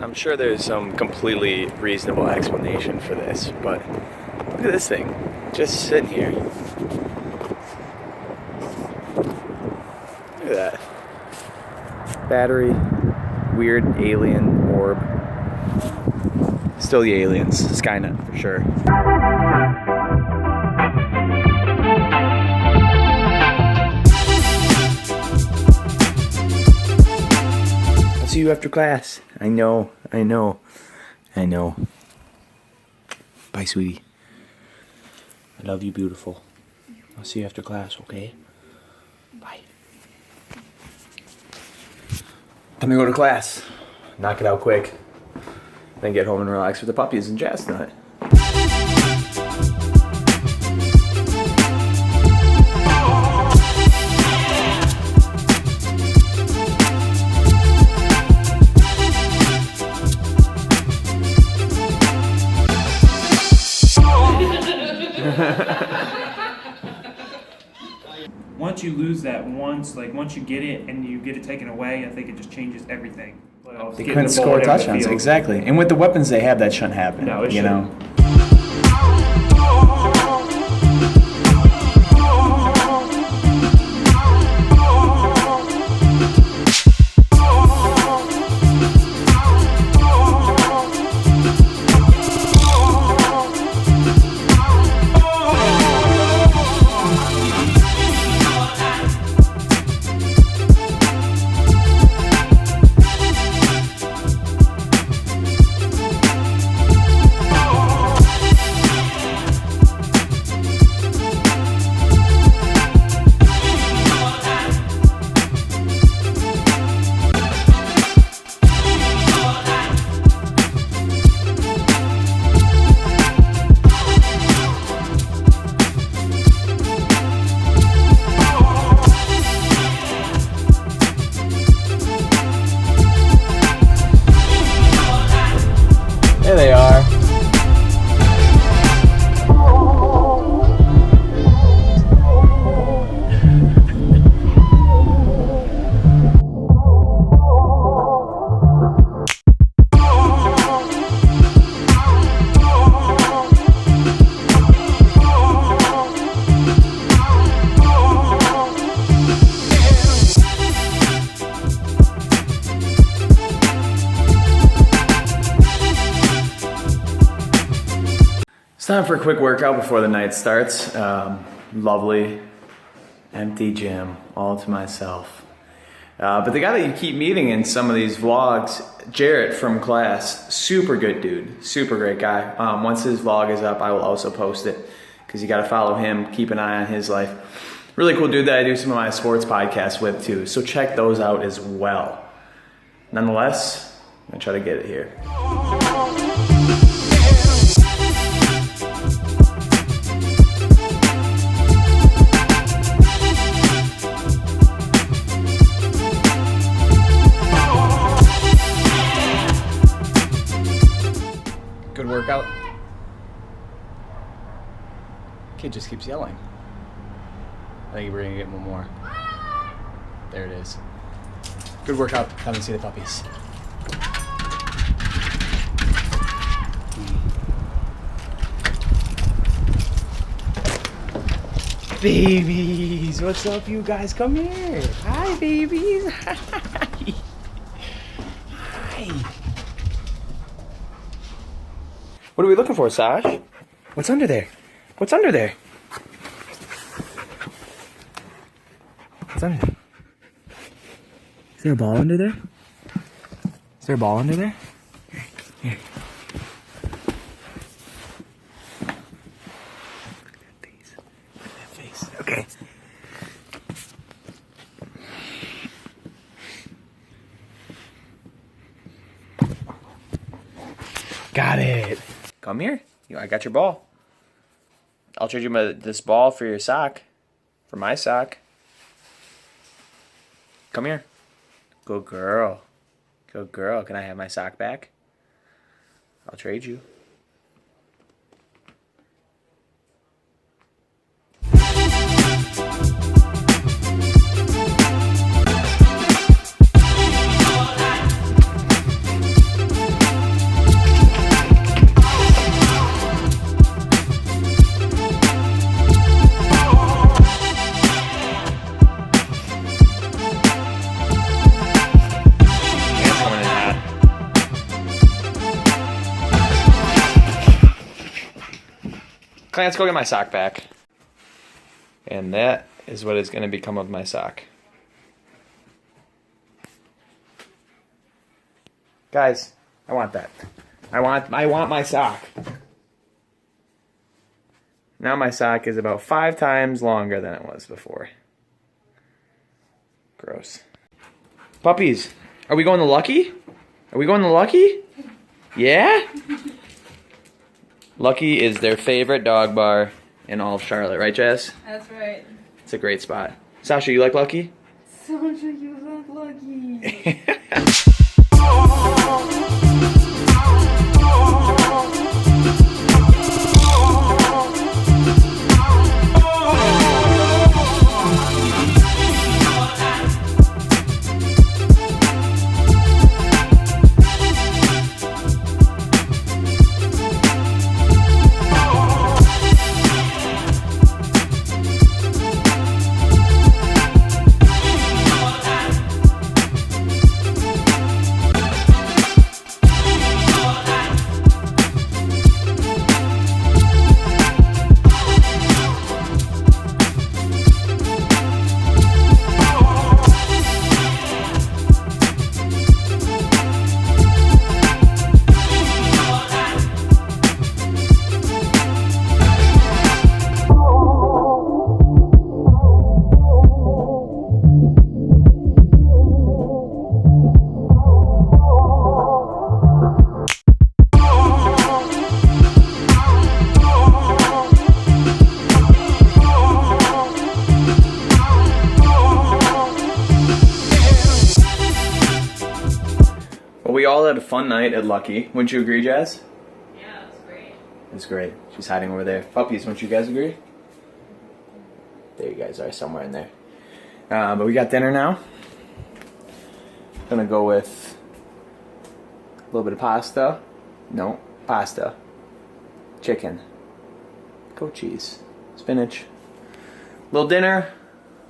I'm sure there's some completely reasonable explanation for this, but look at this thing, just sitting here. Look at that. Battery, weird alien orb. Still the aliens, Skynet for sure. I'll see you after class. I know. Bye, sweetie. I love you, beautiful. I'll see you after class, okay? Bye. I'm gonna go to class. Knock it out quick. Then get home and relax with the puppies and jazz tonight. Once you lose that once you get it and you get it taken away, I think it just changes everything. They couldn't score touchdowns, exactly. And with the weapons they have, that shouldn't happen. No, it you shouldn't. know. There they are. It's time for a quick workout before the night starts. Lovely, empty gym, all to myself. But the guy that you keep meeting in some of these vlogs, Jarrett from class, super good dude, super great guy. Once his vlog is up, I will also post it because you got to follow him, keep an eye on his life. Really cool dude that I do some of my sports podcasts with too, so check those out as well. Nonetheless, I'm gonna try to get it here. Good workout. Kid just keeps yelling. I think we're gonna get one more. There it is. Good workout. Come and see the puppies. Babies, what's up, you guys? Come here. Hi, babies. Hi. Hi. What are we looking for, Saj? What's under there? What's under there? What's under there? Is there a ball under there? Is there a ball under there? Here. Look at that face. Okay. Got it. Come here. I got your ball. I'll trade you this ball for your sock. For my sock. Come here. Good girl. Good girl. Can I have my sock back? I'll trade you. Clarence, go get my sock back. And that is what is going to become of my sock. Guys, I want that. I want my sock. Now my sock is about 5 times longer than it was before. Gross. Puppies, are we going to Lucky? Are we going to Lucky? Yeah? Lucky is their favorite dog bar in all of Charlotte, right, Jess? That's right. It's a great spot. Sasha, you like Lucky? Sasha, you look lucky. We all had a fun night at Lucky. Wouldn't you agree, Jazz? Yeah, it was great. It was great. She's hiding over there. Puppies, wouldn't you guys agree? There you guys are, somewhere in there. But we got dinner now. Gonna go with a little bit of pasta. No, pasta. Chicken. Goat cheese. Spinach. Little dinner.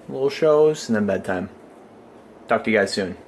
Little shows, and then bedtime. Talk to you guys soon.